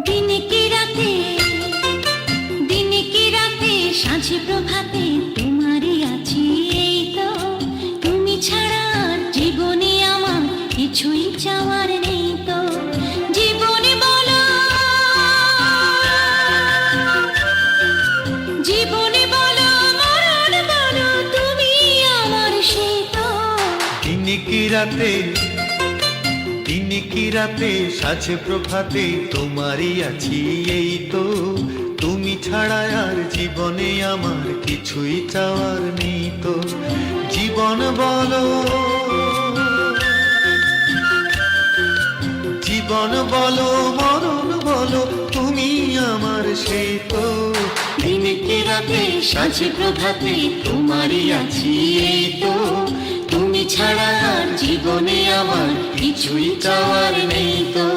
দিনে কি রাতে, দিনে কি রাতে, সাঁঝে প্রভাতে তোমারই আছি এই তো। তুমি ছাড়া আর জীবনে আমার কিছুই চাওয়ার নেই তো। জীবনে বলো, জীবনে বলো, মরণ বলো, তুমি আমার সেই তো। দিনে কি রাতে, দিনে কি রাতে, সাঁঝে প্রভাতে তোমারই আছি এই তো। তুমি ছাড়া আর জীবনে আমার কিছুই চাওয়ার নেই তো। জীবন বলো, জীবন বলো, মরণ বলো, তুমি আমার সেই তো। দিনে কি রাতে, সাঁঝে প্রভাতে তোমারই আছি এই তো। তুমি ছাড়া আর জীবনে আমার কিছুই চাওয়ার নেই তো।